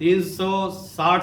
360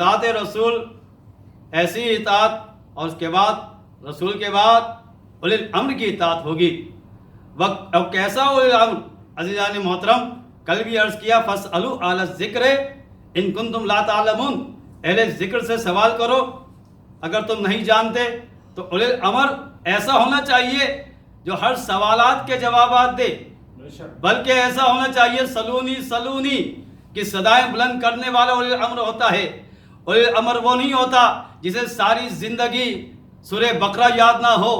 اطاعت رسول ایسی اطاعت، اور اس کے بعد رسول کے بعد اولی الامر کی اطاعت ہوگی۔ اب کیسا اولی الامر؟ عزیزان محترم، کل بھی عرض کیا فاسألوا اہل الذکر ان کنتم لا تعلمون، اہل ذکر سے سوال کرو اگر تم نہیں جانتے۔ تو اولی الامر ایسا ہونا چاہیے جو ہر سوالات کے جوابات دے، بلکہ ایسا ہونا چاہیے سلونی سلونی کہ صدائیں بلند کرنے والا اولی الامر ہوتا ہے۔ اولی الامر وہ نہیں ہوتا جسے ساری زندگی سورہ بقرہ یاد نہ ہو،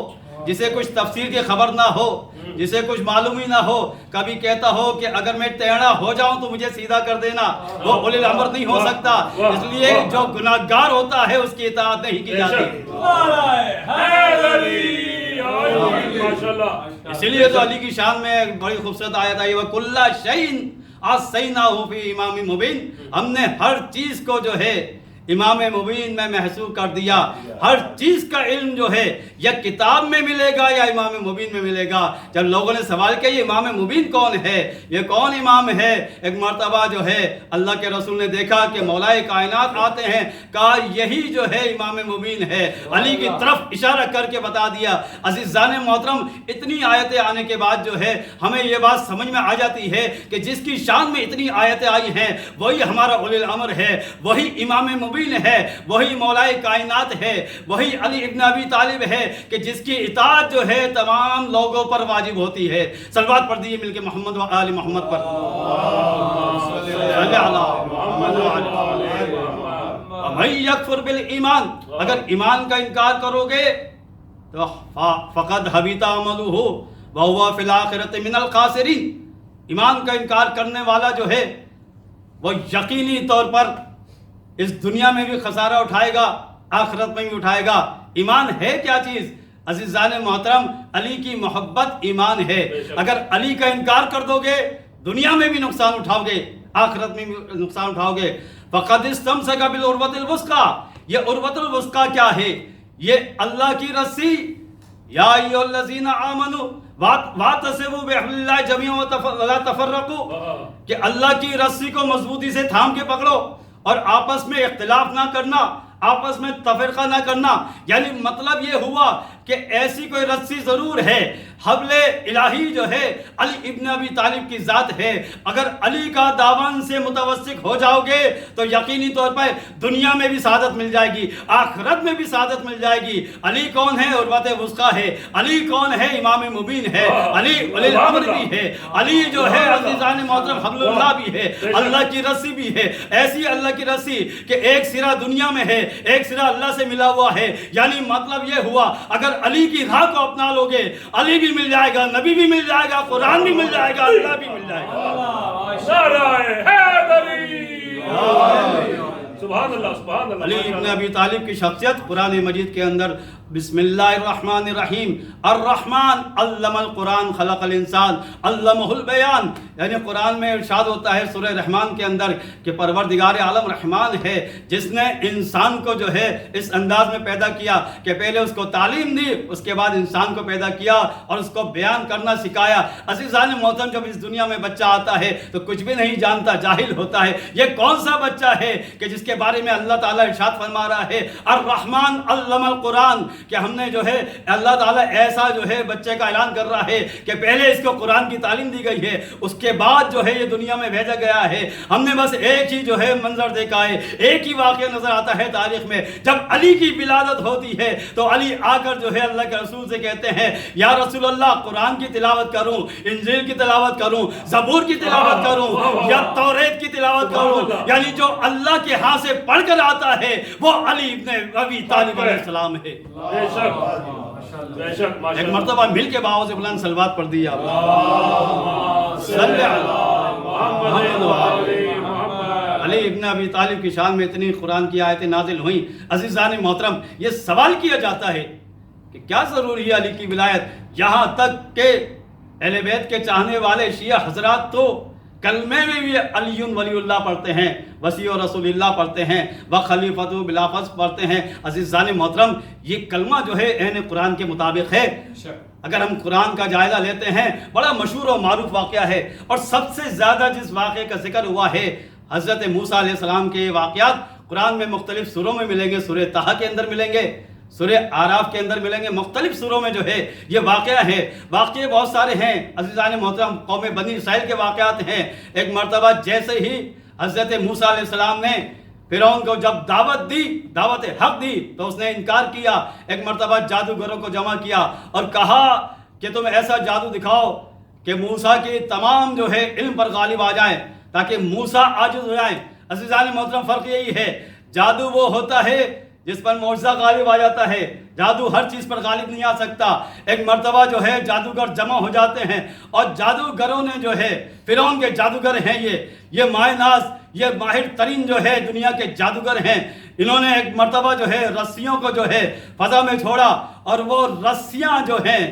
جسے کچھ تفسیر کی خبر نہ ہو، جسے کچھ معلوم ہی نہ ہو، کبھی کہتا ہو کہ اگر میں ٹیڑھا ہو جاؤں تو مجھے سیدھا کر دینا، وہ اولی الامر نہیں ہو سکتا۔ اس لیے جو گناہگار ہوتا ہے اس کی اطاعت نہیں کی جاتی۔ اسی لیے تو علی کی شان میں ایک بڑی خوبصورت آیت آئی وَكُلَّ شَيْءٍ أَحْصَيْنَاهُ فِي إِمَامٍ مُبِينٍ، ہم نے ہر چیز کو جو ہے امام مبین میں محسوس کر دیا۔ ہر چیز کا علم جو ہے یا کتاب میں ملے گا یا امام مبین میں ملے گا۔ جب لوگوں نے سوال کیا یہ امام مبین کون ہے، یہ کون امام ہے، ایک مرتبہ جو ہے اللہ کے رسول نے دیکھا کہ مولا کائنات آتے ہیں، کہا یہی جو ہے امام مبین ہے، علی کی طرف اشارہ کر کے بتا دیا۔ عزیزان محترم، اتنی آیتیں آنے کے بعد جو ہے ہمیں یہ بات سمجھ میں آ جاتی ہے کہ جس کی شان میں اتنی آیتیں آئی ہیں وہی ہمارا اولی الامر ہے، وہی امام مبین ہے، وہی مولا کائنات ہے، وہی علی ابن ابی طالب ہے کہ جس کی اطاعت جو ہے تمام لوگوں پر واجب ہوتی ہے۔ صلوات پڑھ دیجیے مل کے محمد و آل محمد پر۔ وَمَن یکفر بالایمان، اگر ایمان کا انکار کرو گے تو فقد حبط عملہ وہو فی الآخرۃ من الخاسرین، ایمان کا انکار کرنے والا جو ہے وہ یقینی طور پر اس دنیا میں بھی خسارہ اٹھائے گا، آخرت میں بھی اٹھائے گا۔ ایمان ہے کیا چیز؟ عزیزان محترم، علی کی محبت ایمان ہے۔ اگر علی کا انکار کر دو گے دنیا میں بھی نقصان اٹھاؤ گے، آخرت میں بھی نقصان اٹھاؤ گے۔ فقد استمسک بالعروۃ الوثقی، یہ عروۃ الوثقی کیا ہے؟ یہ اللہ کی رسی، یا ایھا الذین آمنوا واعتصموا بحبل اللہ جمیعا ولا تفرقوا، کہ اللہ کی رسی کو مضبوطی سے تھام کے پکڑو اور آپس میں اختلاف نہ کرنا، آپس میں تفرقہ نہ کرنا۔ یعنی مطلب یہ ہوا کہ ایسی کوئی رسی ضرور ہے، حبل الہی جو ہے علی ابن ابی طالب کی ذات ہے۔ اگر علی کا دامن سے متوسک ہو جاؤ گے تو یقینی طور پر دنیا میں بھی سعادت مل جائے گی، آخرت میں بھی سعادت مل جائے گی۔ علی کون ہے؟ عروۃ الوثقی ہے۔ علی کون ہے؟ امام مبین ہے۔ علی ولی الامر بھی ہے۔ علی جو ہے عزیزان محترم حبل اللہ بھی ہے، اللہ کی رسی بھی ہے۔ ایسی اللہ کی رسی کہ ایک سرا دنیا میں ہے، ایک سرا اللہ سے ملا ہوا ہے۔ یعنی مطلب یہ ہوا اگر علی کی راہ کو اپنا لو گے علی بھی مل جائے گا، نبی بھی مل جائے گا، قرآن بھی مل جائے گا، اللہ بھی مل جائے گا۔ سبحان اللہ سبحان اللہ۔ علی ابن ابی طالب کی شخصیت قرآن مجید کے اندر بسم اللہ الرحمن الرحیم، الرحمن علم القرآن خلق الانسان علمہ البیان، یعنی قرآن میں ارشاد ہوتا ہے سورہ رحمان کے اندر کہ پروردگار عالم رحمان ہے جس نے انسان کو جو ہے اس انداز میں پیدا کیا کہ پہلے اس کو تعلیم دی، اس کے بعد انسان کو پیدا کیا اور اس کو بیان کرنا سکھایا۔ عزیزان محترم، جب اس دنیا میں بچہ آتا ہے تو کچھ بھی نہیں جانتا، جاہل ہوتا ہے۔ یہ کون سا بچہ ہے کہ جس کے بارے میں اللہ تعالیٰ ارشاد فرما رہا ہے الرحمن علم القرآن، کہ ہم نے جو ہے اللہ تعالیٰ ایسا جو ہے بچے کا اعلان کر رہا ہے کہ پہلے اس کو قرآن کی تعلیم دی گئی ہے، اس کے بعد جو ہے یہ دنیا میں بھیجا گیا ہے۔ ہم نے بس ایک ہی جو ہے منظر دیکھا ہے، ایک ہی واقعہ نظر آتا ہے تاریخ میں، جب علی کی ولادت ہوتی ہے تو علی آ کر جو ہے اللہ کے رسول سے کہتے ہیں یا رسول اللہ قرآن کی تلاوت کروں، انجیل کی تلاوت کروں، زبور کی تلاوت کروں یا توریت کی تلاوت کروں؟ یعنی جو اللہ کے ہاں سے پڑھ کر آتا ہے وہ علی ابن ابی طالب علیہ السلام ہے۔ ایک مرتبہ مل کے باؤں سے بلند صلوات پڑھ دی آپ صلی علی ابن ابی طالب کی شان میں اتنی قرآن کی آیتیں نازل ہوئیں۔ عزیزان محترم، یہ سوال کیا جاتا ہے کہ کیا ضروری ہے علی کی ولایت، یہاں تک کہ اہل بیت کے چاہنے والے شیعہ حضرات تو کلمے میں بھی علی ولی اللہ پڑھتے ہیں، وسیع رسول اللہ پڑھتے ہیں، وخلیفۃ بلا فسق پڑھتے ہیں۔ عزیزان محترم، یہ کلمہ جو ہے عین قرآن کے مطابق ہے۔ اگر ہم قرآن کا جائزہ لیتے ہیں بڑا مشہور و معروف واقعہ ہے، اور سب سے زیادہ جس واقعے کا ذکر ہوا ہے حضرت موسیٰ علیہ السلام کے واقعات قرآن میں مختلف سوروں میں ملیں گے، سورہ طہ کے اندر ملیں گے، سورہ آراف کے اندر ملیں گے، مختلف سوروں میں جو ہے یہ واقعہ ہے۔ واقعے بہت سارے ہیں عزیزان محترم، قوم بنی اسرائیل کے واقعات ہیں۔ ایک مرتبہ جیسے ہی حضرت موسیٰ علیہ السلام نے فرعون کو جب دعوت حق دی تو اس نے انکار کیا۔ ایک مرتبہ جادوگروں کو جمع کیا اور کہا کہ تم ایسا جادو دکھاؤ کہ موسیٰ کی تمام جو ہے علم پر غالب آ جائیں، تاکہ موسیٰ عاجز ہو جائیں۔ عزیزان محترم، فرق یہی ہے، جادو وہ ہوتا ہے جس پر معجزہ غالب آ جاتا ہے، جادو ہر چیز پر غالب نہیں آ سکتا۔ ایک مرتبہ جو ہے جادوگر جمع ہو جاتے ہیں اور جادوگروں نے جو ہے، فرعون کے جادوگر ہیں یہ مائے ناز، یہ ماہر ترین جو ہے دنیا کے جادوگر ہیں۔ انہوں نے ایک مرتبہ جو ہے رسیوں کو جو ہے فضا میں چھوڑا اور وہ رسیاں جو ہیں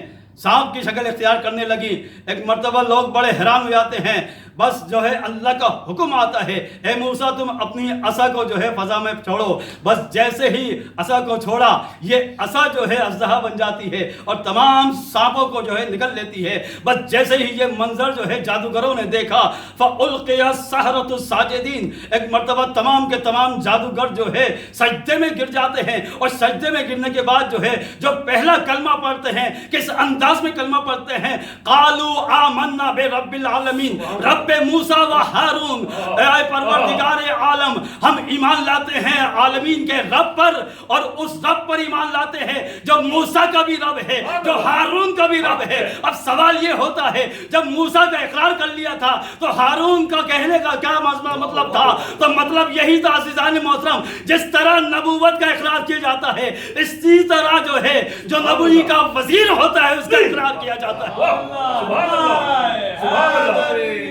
سانپ کی شکل اختیار کرنے لگی۔ ایک مرتبہ لوگ بڑے حیران ہو جاتے ہیں، بس جو ہے اللہ کا حکم آتا ہے، اے موسیٰ تم اپنی عصا کو جو ہے فضا میں چھوڑو۔ بس جیسے ہی عصا کو چھوڑا، یہ عصا جو ہے اژدہا بن جاتی ہے اور تمام سانپوں کو جو ہے نگل لیتی ہے۔ بس جیسے ہی یہ منظر جو ہے جادوگروں نے دیکھا، فَأُلْقِيَ السَّحَرَةُ ساجدین، ایک مرتبہ تمام کے تمام جادوگر جو ہے سجدے میں گر جاتے ہیں، اور سجدے میں گرنے کے بعد جو ہے جو پہلا کلمہ پڑھتے ہیں، کس انداز میں کلمہ پڑھتے ہیں، قالوا آمنا برب العالمین، رب موسیٰ و ہارون، اے پروردگار عالم، ہم ایمان لاتے ہیں عالمین کے رب پر، اور اس رب پر ایمان لاتے ہیں جو موسیٰ کا بھی رب ہے، جو ہارون کا بھی رب ہے۔ اب سوال یہ ہوتا ہے، جب موسیٰ کا اقرار کر لیا تھا تو ہارون کا کہنے کا کیا مطلب تھا؟ تو مطلب یہی تھا عزیزان محترم، جس طرح نبوت کا اقرار کیا جاتا ہے، اسی طرح جو ہے جو نبوی کا وزیر ہوتا ہے اس کا اقرار کیا جاتا ہے۔ سبحان اللہ، سبحان اللہ،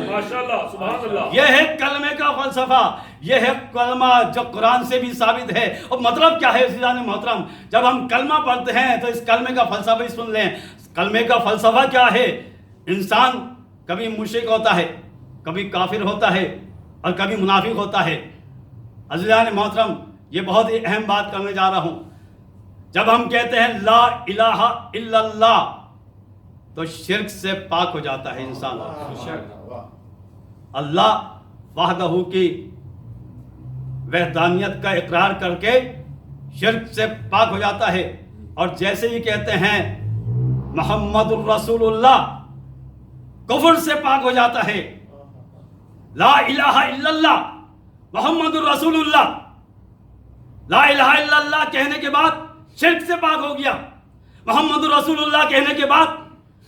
ماشاءاللہ، سبحان اللہ۔ یہ ہے کلمے کا فلسفہ، یہ ہے کلمہ جو قرآن سے بھی ثابت ہے۔ اور مطلب کیا ہے عزیزان محترم؟ جب ہم کلمہ پڑھتے ہیں تو اس کلمے کا فلسفہ بھی سن لیں۔ کلمے کا فلسفہ کیا ہے؟ انسان کبھی مشرک ہوتا ہے، کبھی کافر ہوتا ہے اور کبھی منافق ہوتا ہے۔ عزیزان محترم، یہ بہت ہی اہم بات کرنے جا رہا ہوں۔ جب ہم کہتے ہیں لا الہ الا اللہ تو شرک سے پاک ہو جاتا ہے انسان۔ اللہ وحدہ کی وحدانیت کا اقرار کر کے شرک سے پاک ہو جاتا ہے، اور جیسے ہی کہتے ہیں محمد الرسول اللہ، کفر سے پاک ہو جاتا ہے۔ لا الہ الا اللہ محمد الرسول اللہ، لا الہ الا اللہ کہنے کے بعد شرک سے پاک ہو گیا، محمد الرسول اللہ کہنے کے بعد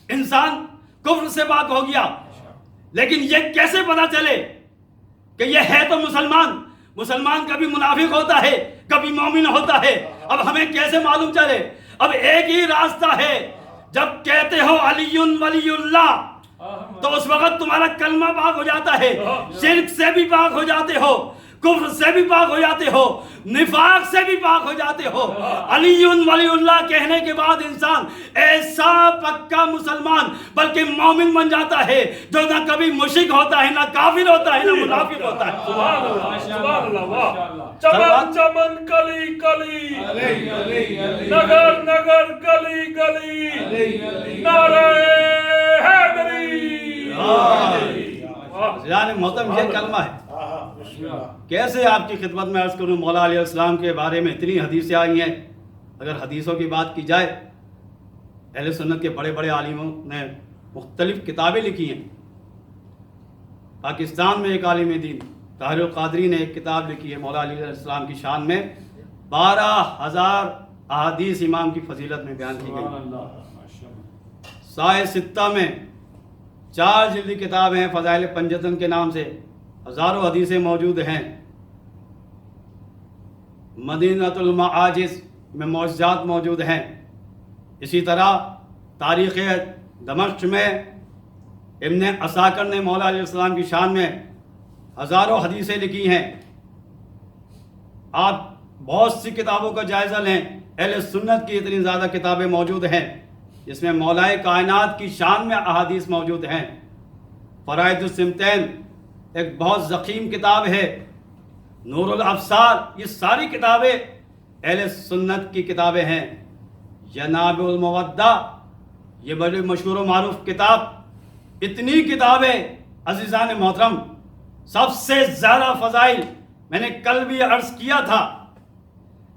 انسان کفر سے پاک ہو گیا۔ لیکن یہ کیسے پتا چلے کہ یہ ہے تو مسلمان کبھی منافق ہوتا ہے، کبھی مومن ہوتا ہے؟ اب ہمیں کیسے معلوم چلے؟ اب ایک ہی راستہ ہے، جب کہتے ہو علی ولی اللہ تو اس وقت تمہارا کلمہ پاک ہو جاتا ہے، شرک سے بھی پاک ہو جاتے ہو، کفر سے بھی پاک ہو جاتے ہو، نفاق سے بھی پاک ہو جاتے ہو۔ علی ولی اللہ کہنے کے بعد انسان ایسا پکا مسلمان بلکہ مومن بن جاتا ہے جو نہ کبھی مشرک ہوتا ہے، نہ کافر ہوتا ہے، نہ منافق ہوتا ہے۔ سبحان اللہ، سبحان اللہ، واہ۔ چمن چمن کلی کلی، نگر نگر گلی گلی، نعرہ حیدری۔ یعنی محترم یہ کلمہ ہے۔ کیسے آپ کی خدمت میں عرض کروں، مولا علیہ السلام کے بارے میں اتنی حدیثیں آئی ہیں۔ اگر حدیثوں کی بات کی جائے، اہل سنت کے بڑے بڑے عالموں نے مختلف کتابیں لکھی ہیں۔ پاکستان میں ایک عالم دین طاہر القادری نے ایک کتاب لکھی ہے مولا علیہ السلام کی شان میں، 12,000 احادیث امام کی فضیلت میں بیان کی گئی۔ سائے ستہ میں 4 جلدی کتاب ہیں فضائل پنجتن کے نام سے، ہزاروں حدیثیں موجود ہیں۔ مدینۃ المعاجز میں معجزات موجود ہیں۔ اسی طرح تاریخ دمشق میں ابن عساکر نے مولا علیہ السلام کی شان میں ہزاروں حدیثیں لکھی ہیں۔ آپ بہت سی کتابوں کا جائزہ لیں، اہل سنت کی اتنی زیادہ کتابیں موجود ہیں جس میں مولا کائنات کی شان میں احادیث موجود ہیں۔ فرائض السمتین ایک بہت ضخیم کتاب ہے، نور الابصار، یہ ساری کتابیں اہل سنت کی کتابیں ہیں۔ جناب المودہ، یہ بڑی مشہور و معروف کتاب۔ اتنی کتابیں عزیزان محترم، سب سے زیادہ فضائل میں نے کل بھی عرض کیا تھا،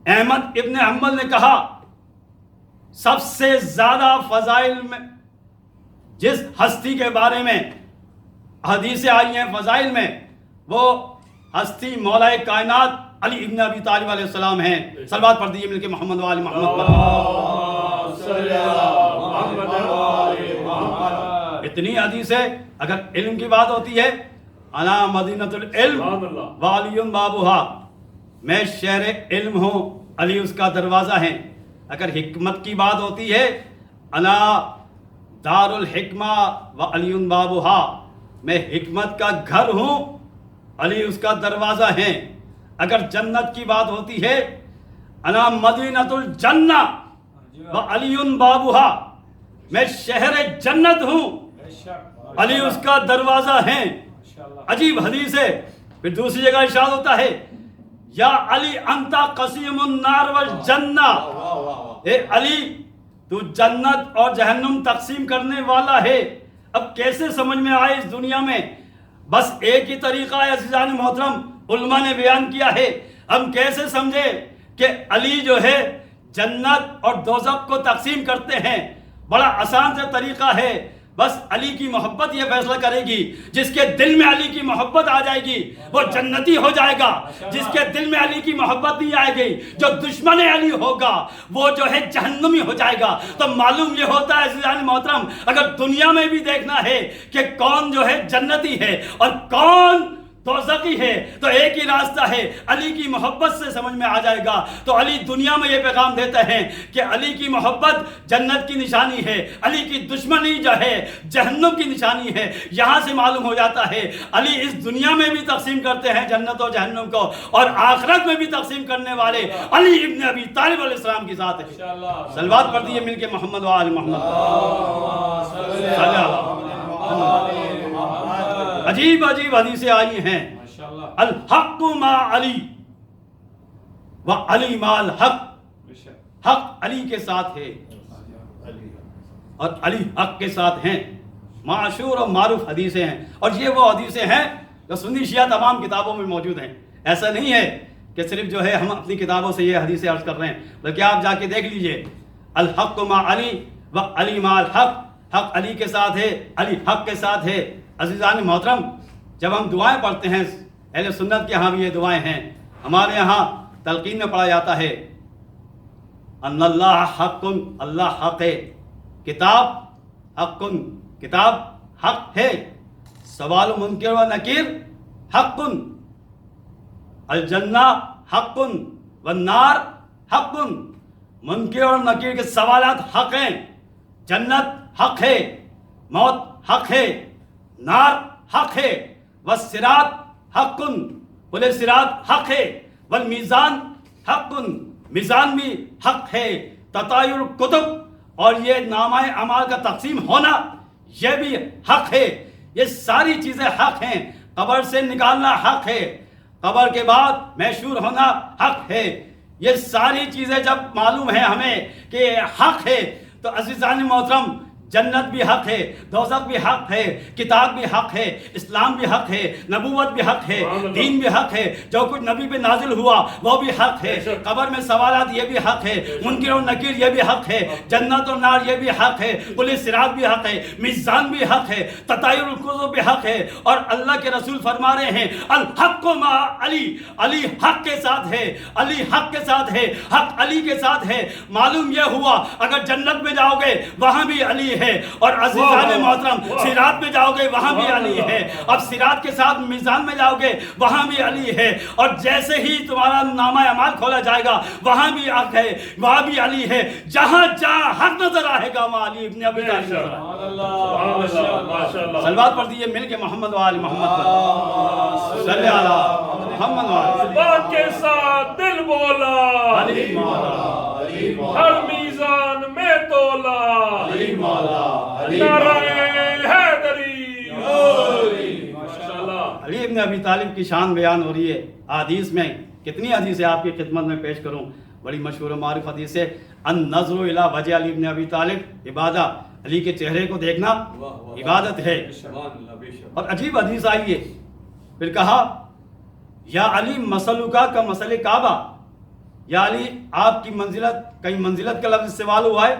احمد ابن حنبل نے کہا سب سے زیادہ فضائل میں جس ہستی کے بارے میں حدیثیں آئی ہیں فضائل میں، وہ ہستی مولا کائنات علی ابن ابی طالب علیہ السلام ہیں۔ صلوات پڑھ دیجیے مل کے محمد و آل محمد پر۔ اتنی حدیثیں، اگر علم کی بات ہوتی ہے، انا مدینۃ العلم وعلی بابھا، میں شہر علم ہوں، علی اس کا دروازہ ہے۔ اگر حکمت کی بات ہوتی ہے، انا دار الحکمہ وعلی بابھا، میں حکمت کا گھر ہوں، علی اس کا دروازہ ہے۔ اگر جنت کی بات ہوتی ہے، انا مدینۃ الجنہ وعلی بابھا، میں شہر جنت ہوں، علی اس کا دروازہ ہے۔ عجیب حدیث ہے۔ پھر دوسری جگہ ارشاد ہوتا ہے، یا علی انت قسیم النار والجنہ، اے علی تو جنت اور جہنم تقسیم کرنے والا ہے۔ اب کیسے سمجھ میں آئے اس دنیا میں؟ بس ایک ہی طریقہ ہے عزیزان محترم، علماء نے بیان کیا ہے۔ ہم کیسے سمجھے کہ علی جو ہے جنت اور دوزخ کو تقسیم کرتے ہیں؟ بڑا آسان سے طریقہ ہے، بس علی کی محبت یہ فیصلہ کرے گی۔ جس کے دل میں علی کی محبت آ جائے گی وہ جنتی ہو جائے گا، جس کے دل میں علی کی محبت نہیں آئے گی، جو دشمن علی ہوگا وہ جو ہے جہنمی ہو جائے گا۔ تو معلوم یہ ہوتا ہے عزیزان محترم، اگر دنیا میں بھی دیکھنا ہے کہ کون جو ہے جنتی ہے اور کون دوزخی ہے، تو ایک ہی راستہ ہے، علی کی محبت سے سمجھ میں آ جائے گا۔ تو علی دنیا میں یہ پیغام دیتے ہیں کہ علی کی محبت جنت کی نشانی ہے، علی کی دشمنی جو ہے جہنم کی نشانی ہے۔ یہاں سے معلوم ہو جاتا ہے علی اس دنیا میں بھی تقسیم کرتے ہیں جنت و جہنم کو، اور آخرت میں بھی تقسیم کرنے والے علی ابن ابی طالب علیہ السلام کی ذات ہے۔ صلوات پڑھ دیجیے مل کے محمد و آل محمد۔ عجیب عجیب حدیثیں آئی ہیں، الحق مع علی و علی مع الحق، حق علی کے ساتھ ہے اور علی حق کے ساتھ ہیں۔ معشور اور معروف حدیثیں ہیں، اور یہ وہ حدیثیں ہیں جو سنی شیعہ تمام کتابوں میں موجود ہیں۔ ایسا نہیں ہے کہ صرف جو ہے ہم اپنی کتابوں سے یہ حدیثیں عرض کر رہے ہیں، بلکہ آپ جا کے دیکھ لیجئے، الحق مع علی و علی مع الحق، حق علی کے ساتھ ہے، علی حق کے ساتھ ہے۔ عزیزان محترم، جب ہم دعائیں پڑھتے ہیں، اہل سنت کے ہاں بھی یہ دعائیں ہیں، ہمارے یہاں تلقین میں پڑھا جاتا ہے ان اللہ حق، اللہ حق ہے، کتاب حق، کتاب حق ہے، سوال منکر و نکیر حق، الجنہ حق والنار حق، منکر اور نکیر کے سوالات حق ہیں، جنت حق ہے، موت حق ہے، نار حق ہے، والصراط حق، پل صراط حق ہے، والمیزان حق، میزان بھی حق ہے، تطایر الکتب اور یہ نامہ اعمال کا تقسیم ہونا یہ بھی حق ہے۔ یہ ساری چیزیں حق ہیں۔ قبر سے نکالنا حق ہے، قبر کے بعد محشور ہونا حق ہے۔ یہ ساری چیزیں جب معلوم ہے ہمیں کہ یہ حق ہے، تو عزیزان محترم جنت بھی حق ہے، دوزخ بھی حق ہے، کتاب بھی حق ہے، اسلام بھی حق ہے، نبوت بھی حق ہے، دین بھی حق ہے، جو کچھ نبی پہ نازل ہوا وہ بھی حق ہے، قبر میں سوالات یہ بھی حق ہے، منکر و نکیر یہ بھی حق ہے، جنت و نار یہ بھی حق ہے، پل صراط بھی حق ہے، میزان بھی حق ہے، تطایر الکتب بھی حق ہے۔ اور اللہ کے رسول فرما رہے ہیں الحق مع علی، علی حق کے ساتھ ہے، علی حق کے ساتھ ہے، حق علی کے ساتھ ہے۔ معلوم یہ ہوا اگر جنت میں جاؤ گے وہاں بھی علی ہے، اور عزیزان محترم صراط میں جاؤ گے وہاں بھی علی ہے، اب صراط کے ساتھ میزان میں جاؤ گے وہاں بھی علی ہے، اور جیسے ہی تمہارا نامہ اعمال کھولا جائے گا وہاں بھی حق ہے، وہاں بھی علی ہے۔ جہاں جہاں حق نظر آئے گا وہاں علی ابن ابی طالب۔ صلوات پڑھ دیجیے مل کے محمد و آل محمد پر، صلی علی محمد و آل بات کے ساتھ دل بولا، علی مولا، ہر میزان میں تولا، نعرہ حیدری، ماشاءاللہ۔ علی ابن ابی طالب کی شان بیان ہو رہی ہے حدیث میں۔ کتنی حدیثیں آپ کی خدمت میں پیش کروں، بڑی مشہور و معروف حدیث ہے، النظر الی وجہ علی ابن ابی طالب عبادہ، علی کے چہرے کو دیکھنا عبادت ہے۔ اور عجیب حدیث آئی ہے، پھر کہا یا علی مسلوکا کا مسل کعبہ، یا علی آپ کی منزلت، کہیں منزلت کا لفظ استعمال ہوا ہے،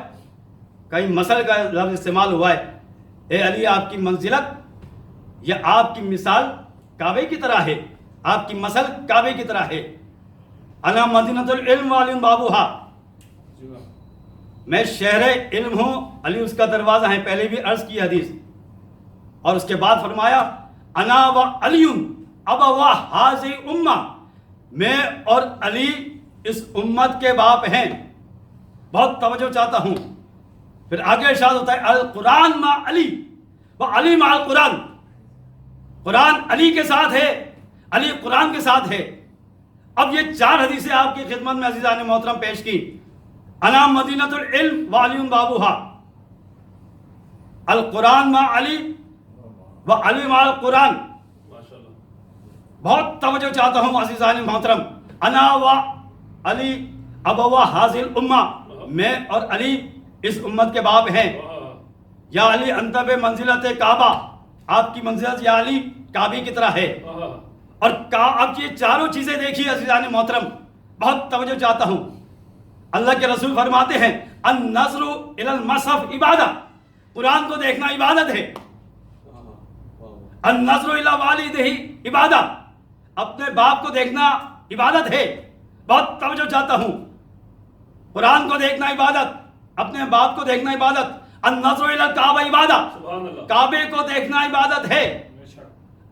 کہیں مسل کا لفظ استعمال ہوا ہے. اے علی آپ کی منزلت یا آپ کی مثال کعبے کی طرح ہے، آپ کی مثل کعبے کی طرح ہے. انا مدینۃ العلم وعلی بابوہا، میں شہر علم ہوں، علی اس کا دروازہ ہے. پہلے بھی عرض کی حدیث. اور اس کے بعد فرمایا انا و علی ابوا ھذی امہ، میں اور علی اس امت کے باپ ہیں. بہت توجہ چاہتا ہوں. پھر آگے ارشاد ہوتا ہے القرآن مع علی و علی مع القرآن، قرآن علی کے ساتھ ہے، علی قرآن کے ساتھ ہے. اب یہ 4 حدیثیں آپ کی خدمت میں عزیزان محترم پیش کی. انا مدینۃ العلم وعلی بابوہا، القرآن مع علی و علی مع القرآن. بہت توجہ چاہتا ہوں عزیزان محترم. انا و علی ابوا ھذی الامہ، میں اور علی اس امت کے باپ ہیں. یا علی انت بمنزلۃ کعبہ، آپ کی منزلت یا علی کعبے کی طرح ہے. اور اب یہ چاروں چیزیں دیکھیے عزیزان محترم، بہت توجہ چاہتا ہوں. اللہ کے رسول فرماتے ہیں النظر الی المصحف عبادہ، قرآن کو دیکھنا عبادت ہے. النظر الی والدہ عبادہ، اپنے باپ کو دیکھنا عبادت ہے. بہت توجہ چاہتا ہوں. قرآن کو دیکھنا عبادت، اپنے باپ کو دیکھنا عبادت. النظر الی الکعبہ عبادہ، کعبے کو دیکھنا عبادت ہے.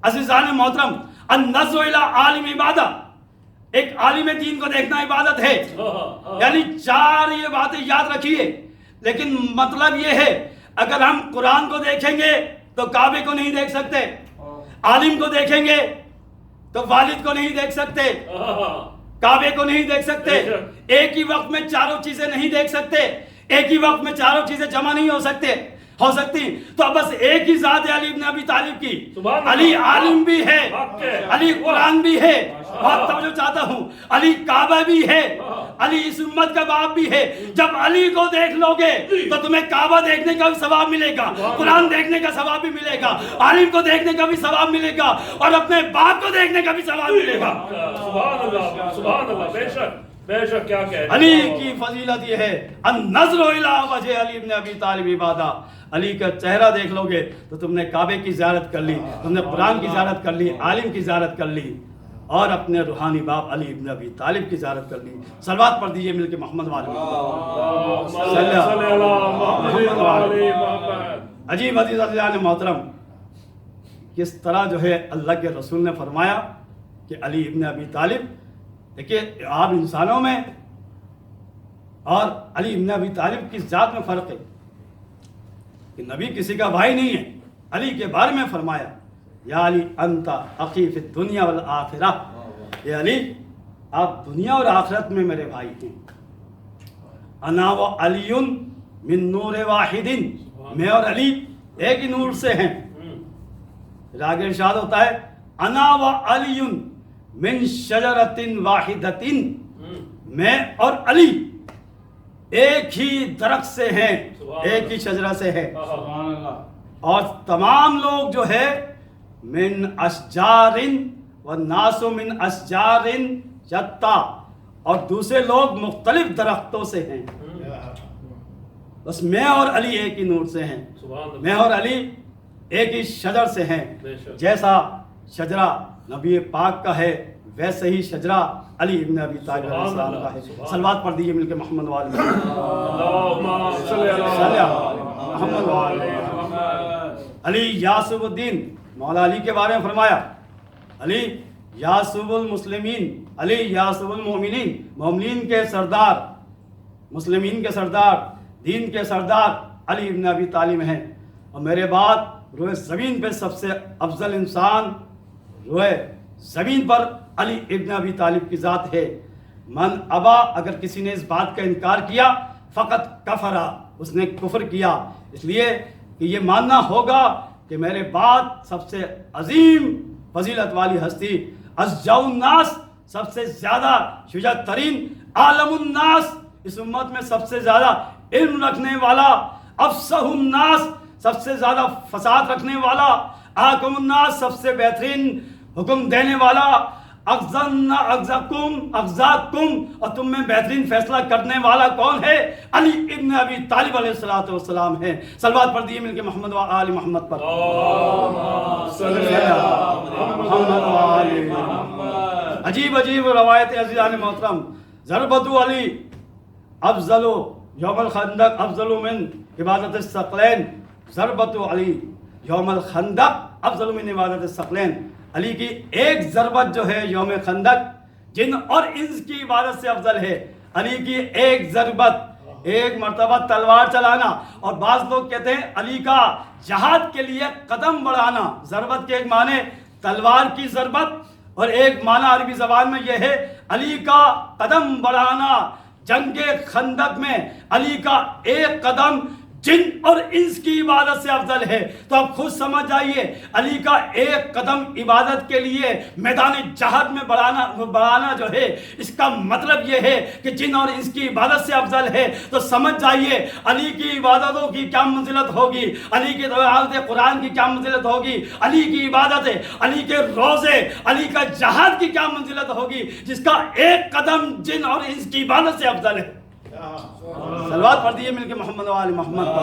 عزیزان محترم النظر الی عالم عبادہ، ایک عالم دین کو دیکھنا عبادت ہے. یعنی 4 یہ باتیں یاد رکھیے. لیکن مطلب یہ ہے اگر ہم قرآن کو دیکھیں گے تو کعبے کو نہیں دیکھ سکتے، عالم کو دیکھیں گے تو والد کو نہیں دیکھ سکتے، کعبے کو نہیں دیکھ سکتے. ایک ہی وقت میں چاروں چیزیں نہیں دیکھ سکتے، ایک ہی وقت میں چاروں چیزیں جمع نہیں ہو سکتی. تو بس ایک ہی ذات ہے علی ابن ابی طالب کی. علی عالم بھی ہے، علی قرآن بھی ہے. بہت توجہ چاہتا ہوں. علی کعبہ بھی ہے، علی اس امت کا باپ بھی ہے. جب علی کو دیکھ لو گے تو تمہیں کعبہ دیکھنے کا بھی ثواب ملے گا، قرآن دیکھنے کا ثواب بھی ملے گا، عالم کو دیکھنے کا بھی ثواب ملے گا، اور اپنے باپ کو دیکھنے کا بھی ثواب ملے گا. سبحان اللہ، سبحان اللہ. بے شک کیا کہہ رہے ہیں. علی کی فضیلت یہ ہے النظر الی وجہ علی ابن ابی طالب عبادہ. علی کا چہرہ دیکھ لو گے تو تم نے کعبے کی زیارت کر لی، تم نے قرآن کی زیارت کر لی، عالم کی زیارت کر لی، اور اپنے روحانی باپ علی ابن ابی طالب کی زیارت کر لی. صلوات پڑھ دیجئے مل کے محمد والے. عجیب عزیز عزیزان محترم، کس طرح جو ہے اللہ کے رسول نے فرمایا کہ علی ابن ابی طالب. دیکھیے آپ انسانوں میں اور علی ابن ابی طالب کی ذات میں فرق ہے کہ نبی کسی کا بھائی نہیں ہے. علی کے بارے میں فرمایا یا علی انت اخی فی الدنیا والآخرہ، یا علی آپ دنیا اور آخرت میں میرے بھائی ہیں. انا و علی من نور واحد، میں اور علی ایک ہی نور سے ہیں. پھر آگے ارشاد ہوتا ہے انا و علی من شجرۃ واحدۃ، میں اور علی ایک ہی درخت سے ہیں، ایک ہی شجرہ سے ہے. اور تمام لوگ جو ہے من اشجار والناس من اشجار شتیٰ، اور دوسرے لوگ مختلف درختوں سے ہیں. بس میں اور علی ایک ہی نور سے ہیں، میں اور علی ایک ہی شجر سے ہیں. جیسا شجرہ نبی پاک کا ہے ویسے ہی شجرہ علی ابن ابی طالب علیہ السلام کا ہے. صلوات پڑھ دیجئے مل کے محمد والے. محمد والے. علی یاسب الدین، مولا علی کے بارے میں فرمایا علی یاسب المسلمین، علی یاسب المؤمنین، مومنین کے سردار، مسلمین کے سردار، دین کے سردار علی ابن ابی طالب ہیں. اور میرے بعد روئے زمین پہ سب سے افضل انسان روئے زمین پر علی ابن ابی طالب کی ذات ہے. من ابا، اگر کسی نے اس بات کا انکار کیا فقط کفرا، اس نے کفر کیا. اس لیے کہ یہ ماننا ہوگا کہ میرے بعد سب سے عظیم فضیلت والی ہستی، اشجاع الناس، سب سے زیادہ شجاع ترین، عالم الناس، اس امت میں سب سے زیادہ علم رکھنے والا، افصح الناس، سب سے زیادہ فساد رکھنے والا، احکم الناس، سب سے بہترین حکم دینے والا، اغزاکم، اور تم میں بہترین فیصلہ کرنے والا کون ہے؟ علی ابن ابی طالب علیہ الصلوۃ والسلام ہے۔ صلوات پڑھ دیے مل کے محمد و آل محمد پر۔ عجیب عجیب روایت عزیزان محترم، ضربۃ علی افضل یوم الخندق افضل من عبادت الثقلین، ضربۃ علی یوم الخندق افضل من عبادت الثقلین، علی کی ایک ضربت جو ہے یوم خندق جن اور انس کی عبادت سے افضل ہے۔ علی کی ایک ضربت، ایک مرتبہ تلوار چلانا، اور بعض لوگ کہتے ہیں علی کا جہاد کے لیے قدم بڑھانا۔ ضربت کے ایک معنی تلوار کی ضربت، اور ایک معنی عربی زبان میں یہ ہے علی کا قدم بڑھانا۔ جنگ خندق میں علی کا ایک قدم جن اور انس کی عبادت سے افضل ہے۔ تو آپ خود سمجھ جائیے علی کا ایک قدم عبادت کے لیے میدان جہاد میں بڑھانا جو ہے، اس کا مطلب یہ ہے کہ جن اور انس کی عبادت سے افضل ہے۔ تو سمجھ جائیے علی کی عبادتوں کی کیا منزلت ہوگی، علی کی تلاوت قرآن کی کیا منزلت ہوگی، علی کی عبادتیں، علی کے روزے، علی کا جہاد کی کیا منزلت ہوگی، جس کا ایک قدم جن اور انس کی عبادت سے افضل ہے۔ صلوات پڑھ دیئے مل کے محمد و آل محمد پر۔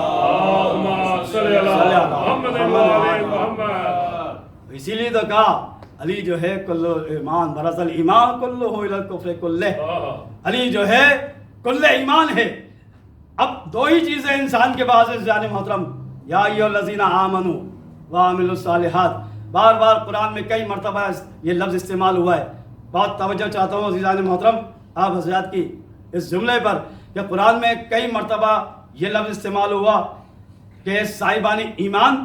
اسی لیے تو کہا علی جو ہے کلو ایمان برز الایمان کلو الی الکفر کلہ، علی جو ہے کل ایمان ہے۔ اب دو ہی چیزیں انسان کے پاس جان محترم، یا ایھا الذین آمنوا وعملوا الصالحات، بار بار قرآن میں کئی مرتبہ یہ لفظ استعمال ہوا ہے۔ بہت توجہ چاہتا ہوں عزیزان محترم آپ حضرات کی اس جملے پر کہ قرآن میں کئی مرتبہ یہ لفظ استعمال ہوا کہ صاحبان ایمان،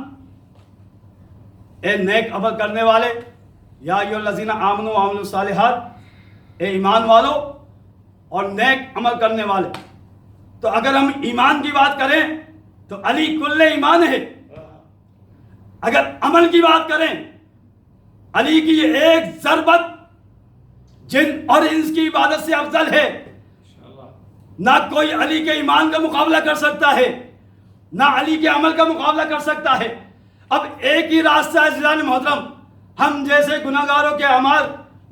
اے نیک عمل کرنے والے، یا ایھا الذین آمنوا وعملوا الصالحات، اے ایمان والو اور نیک عمل کرنے والے۔ تو اگر ہم ایمان کی بات کریں تو علی کل ایمان ہے، اگر عمل کی بات کریں علی کی ایک ضربت جن اور انس کی عبادت سے افضل ہے۔ نہ کوئی علی کے ایمان کا مقابلہ کر سکتا ہے، نہ علی کے عمل کا مقابلہ کر سکتا ہے۔ اب ایک ہی راستہ ہے عزیزان محترم، ہم جیسے گناہگاروں کے اعمال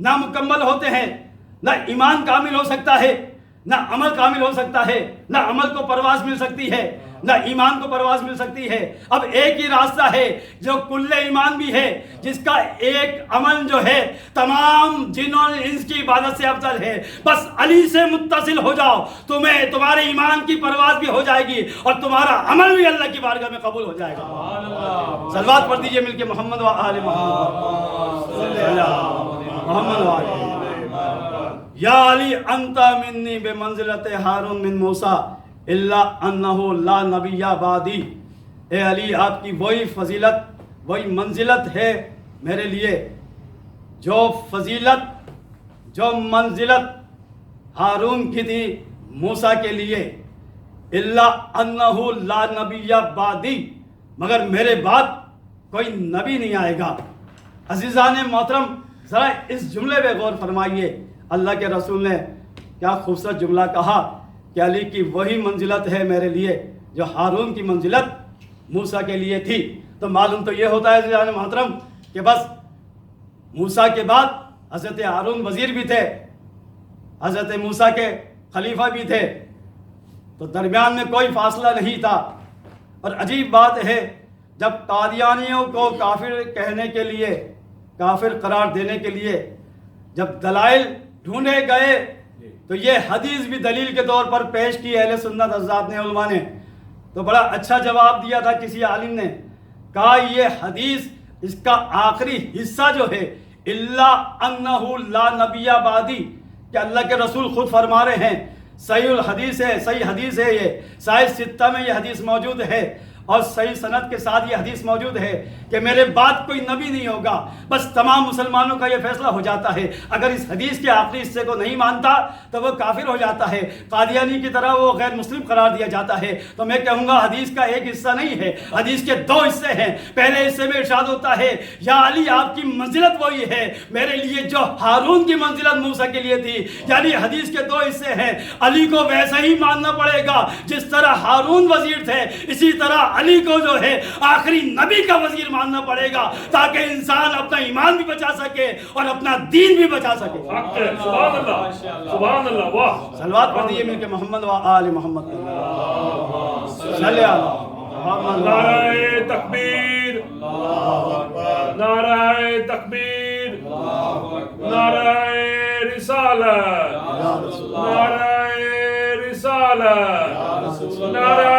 نامکمل ہوتے ہیں، نہ ایمان کامل ہو سکتا ہے، نہ عمل کامل ہو سکتا ہے، نہ عمل کو پرواز مل سکتی ہے، نہ ایمان کو پرواز مل سکتی ہے۔ اب ایک ہی راستہ ہے جو کل ایمان بھی ہے، جس کا ایک عمل جو ہے تمام جن اور انس کی عبادت سے افضل ہے۔ بس علی سے متصل ہو جاؤ، تمہیں تمہارے ایمان کی پرواز بھی ہو جائے گی اور تمہارا عمل بھی اللہ کی بارگاہ میں قبول ہو جائے گا۔ صلوات پڑھ دیجئے مل کے محمد و آل محمد و آل یا علی انت منی بمنزلت ہارون من موسیٰ الا انہ لا نبی بعدی۔ اے علی آپ کی وہی فضیلت، وہی منزلت ہے میرے لیے جو فضیلت، جو منزلت ہارون کی تھی موسیٰ کے لیے، الا انہ لا نبی بعدی، مگر میرے بعد کوئی نبی نہیں آئے گا۔ عزیزان محترم ذرا اس جملے پہ غور فرمائیے، اللہ کے رسول نے کیا خوبصورت جملہ کہا کہ علی کی وہی منزلت ہے میرے لیے جو ہارون کی منزلت موسیٰ کے لیے تھی۔ تو معلوم تو یہ ہوتا ہے عزیزان محترم کہ بس موسیٰ کے بعد حضرت ہارون وزیر بھی تھے، حضرت موسیٰ کے خلیفہ بھی تھے، تو درمیان میں کوئی فاصلہ نہیں تھا۔ اور عجیب بات ہے، جب قادیانیوں کو کافر کہنے کے لیے، کافر قرار دینے کے لیے جب دلائل ڈھونڈے گئے تو یہ حدیث بھی دلیل کے طور پر پیش کی اہل سنت حضرات نے، علماء نے تو بڑا اچھا جواب دیا تھا۔ کسی عالم نے کہا یہ حدیث اس کا آخری حصہ جو ہے الا انہ لا نبی بعدی، کہ اللہ کے رسول خود فرما رہے ہیں، صحیح الحدیث ہے، صحیح حدیث ہے، یہ صحیح ستہ میں یہ حدیث موجود ہے اور صحیح سند کے ساتھ یہ حدیث موجود ہے کہ میرے بعد کوئی نبی نہیں ہوگا۔ بس تمام مسلمانوں کا یہ فیصلہ ہو جاتا ہے، اگر اس حدیث کے آخری حصے کو نہیں مانتا تو وہ کافر ہو جاتا ہے، قادیانی کی طرح وہ غیر مسلم قرار دیا جاتا ہے۔ تو میں کہوں گا حدیث کا ایک حصہ نہیں ہے، حدیث کے دو حصے ہیں۔ پہلے حصے میں ارشاد ہوتا ہے یا علی آپ کی منزلت وہی ہے میرے لیے جو ہارون کی منزلت موسیٰ کے لیے تھی، یعنی حدیث کے دو حصے ہیں۔ علی کو ویسا ہی ماننا پڑے گا جس طرح ہارون وزیر تھے، اسی طرح علی کو جو ہے آخری نبی کا وزیر ماننا پڑے گا تاکہ انسان اپنا ایمان بھی بچا سکے اور اپنا دین بھی بچا سکے. حق ہے. سبحان اللہ سبحان اللہ. واہ. صلوات پڑھیے مل کے محمد و آل محمد. صلی اللہ. نعرہ تکبیر نعرہ تکبیر نعرہ رسالت نعرہ رسالت نعرہ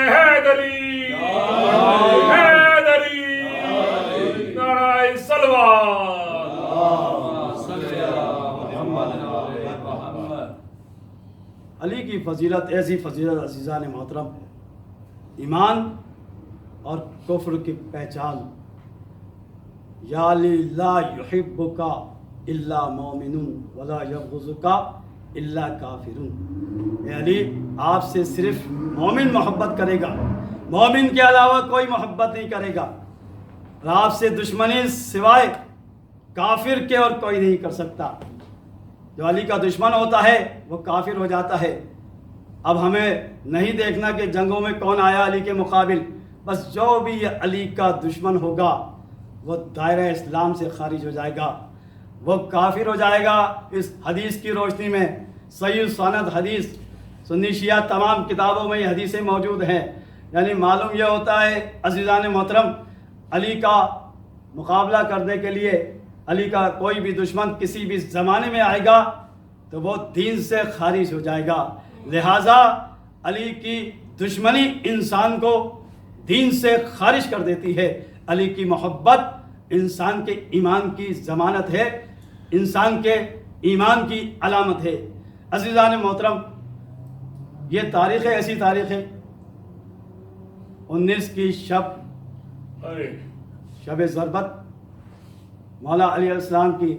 حیدری حیدری نعرہ صلوات. علی کی فضیلت ایسی فضیلت عزیزان محترم، ایمان اور کفر کی پہچان. یا علی لا یحبک الا مومن ولا یبغضک الا کافر. اے علی آپ سے صرف مومن محبت کرے گا، مومن کے علاوہ کوئی محبت نہیں کرے گا، اور آپ سے دشمنی سوائے کافر کے اور کوئی نہیں کر سکتا. جو علی کا دشمن ہوتا ہے وہ کافر ہو جاتا ہے. اب ہمیں نہیں دیکھنا کہ جنگوں میں کون آیا علی کے مقابل، بس جو بھی علی کا دشمن ہوگا وہ دائرہ اسلام سے خارج ہو جائے گا، وہ کافر ہو جائے گا. اس حدیث کی روشنی میں صحیح سند حدیث سنی شیعہ تمام کتابوں میں یہ حدیثیں موجود ہیں. یعنی معلوم یہ ہوتا ہے عزیزان محترم، علی کا مقابلہ کرنے کے لیے علی کا کوئی بھی دشمن کسی بھی زمانے میں آئے گا تو وہ دین سے خارج ہو جائے گا. لہٰذا علی کی دشمنی انسان کو دین سے خارج کر دیتی ہے. علی کی محبت انسان کے ایمان کی ضمانت ہے، انسان کے ایمان کی علامت ہے. عزیزان محترم، یہ تاریخ ایسی تاریخ ہے. 19 کی شب ضربت مولا علی علیہ السلام کی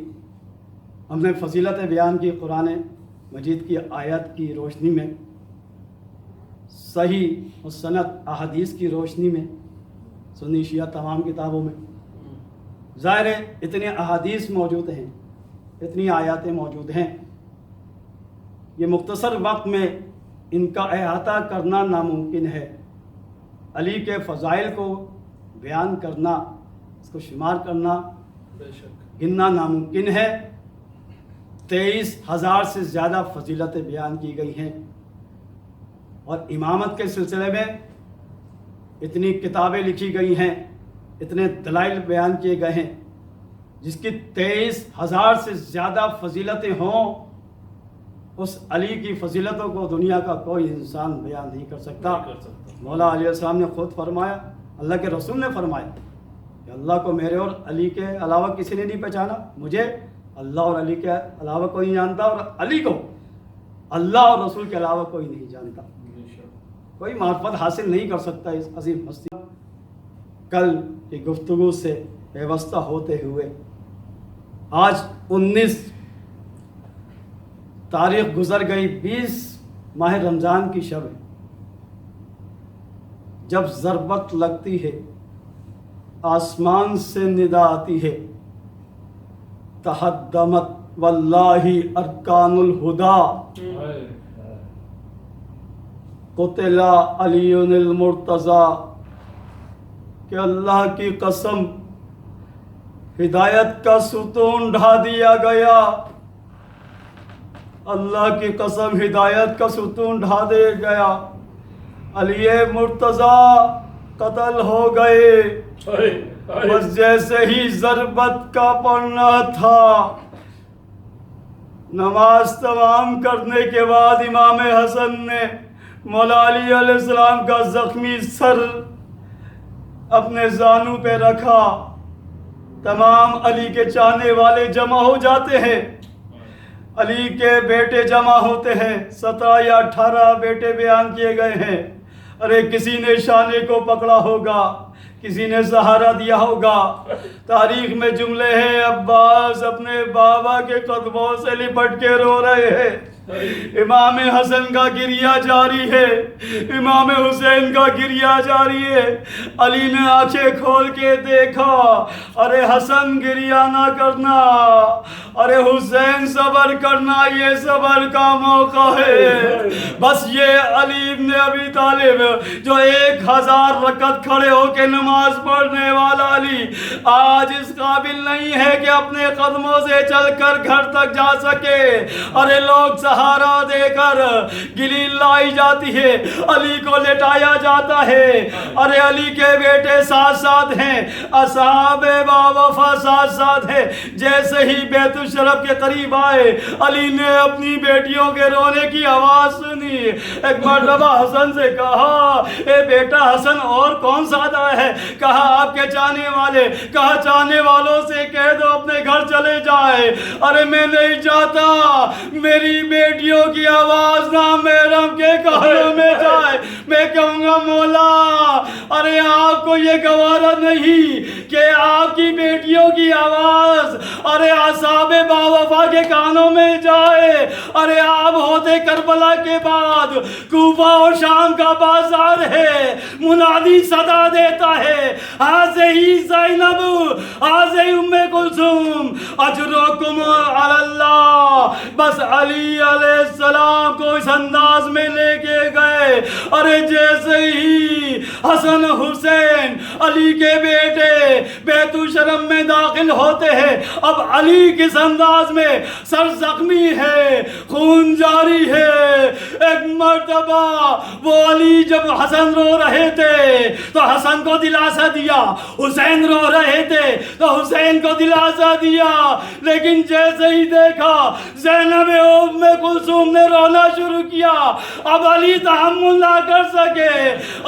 ہم نے فضیلت بیان کی قرآن مجید کی آیت کی روشنی میں، صحیح و سند احادیث کی روشنی میں، سنی شیعہ تمام کتابوں میں. ظاہر ہے اتنے احادیث موجود ہیں، اتنی آیاتیں موجود ہیں، یہ مختصر وقت میں ان کا احاطہ کرنا ناممکن ہے. علی کے فضائل کو بیان کرنا، اس کو شمار کرنا، گننا ناممکن ہے. 23,000 سے زیادہ فضیلتیں بیان کی گئی ہیں، اور امامت کے سلسلے میں اتنی کتابیں لکھی گئی ہیں، اتنے دلائل بیان کیے گئے ہیں. جس کی 23,000 سے زیادہ فضیلتیں ہوں، اس علی کی فضیلتوں کو دنیا کا کوئی انسان بیان نہیں کر سکتا. مولا علیہ السلام نے خود فرمایا، اللہ کے رسول نے فرمایا کہ اللہ کو میرے اور علی کے علاوہ کسی نے نہیں پہچانا. مجھے اللہ اور علی کے علاوہ کوئی نہیں جانتا، اور علی کو اللہ اور رسول کے علاوہ کوئی نہیں جانتا. کوئی معرفت حاصل نہیں کر سکتا اس عظیم ہستی. کل کی گفتگو سے پیوستہ ہوتے ہوئے آج 19 تاریخ گزر گئی، 20 ماہ رمضان کی شب ہے. جب ضربت لگتی ہے، آسمان سے ندا آتی ہے، تہدمت واللہ ارکان الہدا، قتل علی المرتضی، کہ اللہ کی قسم ہدایت کا ستون ڈھا دیا گیا. اللہ کی قسم ہدایت کا ستون ڈھا دیا گیا. علی مرتضی قتل ہو گئے. بس جیسے ہی ضربت کا پڑھنا تھا، نماز تمام کرنے کے بعد امام حسن نے مولا علی علیہ السلام کا زخمی سر اپنے زانو پہ رکھا. تمام علی کے چاہنے والے جمع ہو جاتے ہیں، علی کے بیٹے جمع ہوتے ہیں. 17 یا 18 بیٹے بیان کیے گئے ہیں. ارے کسی نے شانے کو پکڑا ہوگا، کسی نے سہارا دیا ہوگا. تاریخ میں جملے ہیں، عباس اپنے بابا کے قدموں سے لپٹ کے رو رہے ہیں. امام حسن کا گریہ جاری ہے، امام حسین کا گریہ جاری ہے۔ علی نے آنکھیں کھول کے دیکھا، ارے حسن گریہ نہ کرنا، ارے حسین صبر کرنا، یہ صبر کا موقع ہے۔ بس یہ علی ابن ابی طالب جو 1000 رکعت کھڑے ہو کے نماز پڑھنے والا علی آج اس قابل نہیں ہے کہ اپنے قدموں سے چل کر گھر تک جا سکے۔ ارے لوگ سہارا دے کر گلی لائی جاتی ہے، علی کو لٹایا جاتا ہے۔ ارے علی کے بیٹے ساتھ ساتھ ہیں، اصحاب باوفا ساتھ ساتھ ہیں۔ جیسے ہی بیت الشرف کے قریب آئے، علی نے اپنی بیٹیوں کے رونے کی آواز سنی۔ ایک مرتبہ حسن سے کہا، اے بیٹا حسن اور کون ساتھ آیا ہے؟ کہا آپ کے چاہنے والے۔ کہا چاہنے والوں سے کہہ دو اپنے گھر چلے جائے۔ ارے میں نہیں چاہتا میری بیٹیوں کی آواز نامحرم کے کانوں میں جائے۔ میں کہوں گا مولا ارے آپ کو یہ گوارا نہیں کہ آپ کی بیٹیوں کی آواز ارے اصحاب باوفا کے کانوں میں جائے۔ ارے آپ ہوتے کربلا کے بعد کوفہ اور شام کا بازار ہے، منادی صدا دیتا ہے، حاضی زینب حاضی ام کلثوم اجرکم علی اللہ۔ بس علی علیہ السلام کو اس انداز میں لے کے گئے۔ ارے جیسے ہی حسن حسین علی کے بیٹے بیت الشرف میں داخل ہوتے ہیں، اب علی کس انداز میں سر زخمی ہے، خون جاری ہے۔ ایک مرتبہ وہ علی جب حسن رو رہے تھے تو حسن کو دلاسا دیا، حسین رو رہے تھے تو حسین کو دلاسا دیا، لیکن جیسے ہی دیکھا زینب ام کلثوم نے رونا شروع کیا، اب علی تحمل نہ کر سکے۔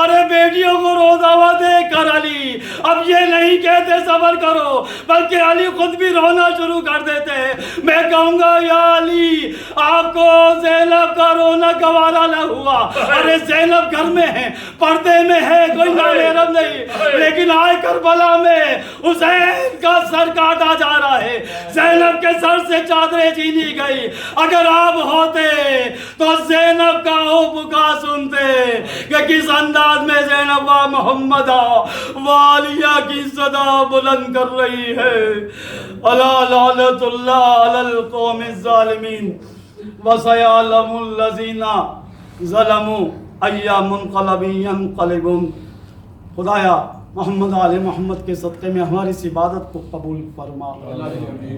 ارے بیٹیوں کو روتا ہوا دیکھ کر علی اب یہ نہیں کہتے صبر کرو، بلکہ علی خود بھی رونا شروع کر دیتے ہیں۔ میں کہوں گا یا علی آپ کو زینب کا رونا گوارا نہ ہوا۔ ارے زینب گھر میں ہے، پردے میں ہے، کوئی نامحرم نہیں، لیکن آئے کربلا میں حسین کا سر کاٹا جا رہا ہے، زینب کے سر سے چادریں چھینی گئی۔ اگر آپ ہوتے تو زینب کا او بکا سنتے کہ کس انداز میں زینب و محمد والیہ کی صدا بلند کر رہی ہے۔ الا لعنت اللہ علی القوم الظالمین وسیعلم الذین ظلموا ای منقلب ینقلبون۔ خدایا محمد آل محمد کے صدقے میں ہماری اس عبادت کو قبول فرما،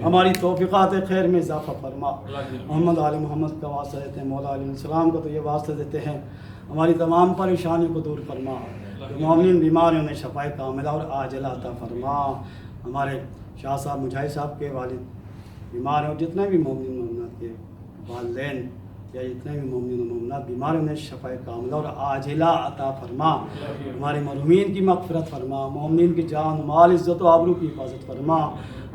ہماری توفیقات خیر میں اضافہ فرما۔ محمد آل محمد کا واسطہ دیتے ہیں، مولا علیہ السلام کو تو یہ واسطہ دیتے ہیں ہماری تمام پریشانیوں کو دور فرما، مومنین بیمار انہیں شفاء کاملہ اور عاجلہ عطا فرما۔ ہمارے شاہ صاحب مجاہد صاحب کے والد بیمار ہیں، اور جتنے بھی مومنین مومنات کے والدین یا جتنے بھی مومنین و مومنات بیمار ہیں انہیں شفاء کاملہ اور عاجلہ عطا فرما۔ ہمارے مرحومین کی مغفرت فرما، مومنین کی جان مال عزت و آبرو کی حفاظت فرما،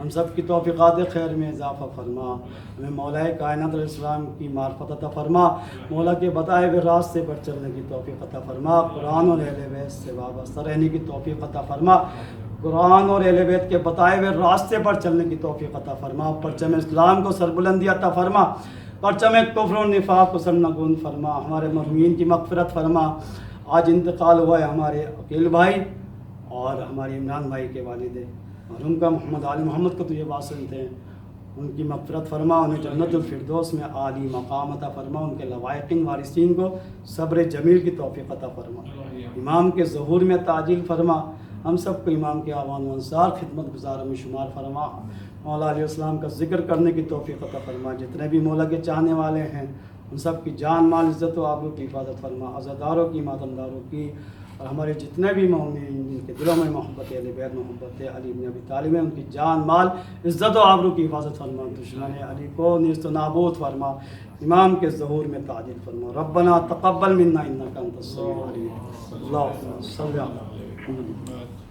ہم سب کی توفیقات خیر میں اضافہ فرما، ہمیں مولا کائنات علیہ السلام کی معرفت عطا فرما، مولا کے بتائے ہوئے راستے پر چلنے کی توفیق عطا فرما، قرآن اور اہل بیت سے وابستہ رہنے کی توفیق عطا فرما، قرآن اور اہل بیت کے بتائے ہوئے راستے پر چلنے کی توفیق عطا فرما، پرچم اسلام کو سربلندی عطا فرما، پرچم کفر و نفاق کو سرنگون فرما، ہمارے مرحومین کی مغفرت فرما۔ آج انتقال ہوا ہے ہمارے عقیل بھائی اور ہمارے عمران بھائی کے والد مرحوم کا محمد علی محمد کو تو یہ واسطے ہیں، ان کی مغفرت فرما، انہیں جنت الفردوس میں عالی مقام عطا فرما، ان کے لوائقین وارثین کو صبر جمیل کی توفیق عطا فرما، امام کے ظہور میں تعجیل فرما، ہم سب کو امام کے آوان و انصار خدمت گزاروں میں شمار فرما، مولا علیہ السلام کا ذکر کرنے کی توفیق عطا فرما، جتنے بھی مولا کے چاہنے والے ہیں ان سب کی جان مال عزت و آبرو کی حفاظت فرما، عزاداروں کی ماتمداروں کی، اور ہمارے جتنے بھی مومنین جن کے دلوں میں محبت اہل بیت محبت علی بن ابی طالب ہے ان کی جان مال عزت و آبرو کی حفاظت فرما، دشمن علی کو نیست و نابود فرما، امام کے ظہور میں تعجیل فرما۔ ربنا تقبل منا انک انت السمیع العلیم، اللہم صل علی محمد۔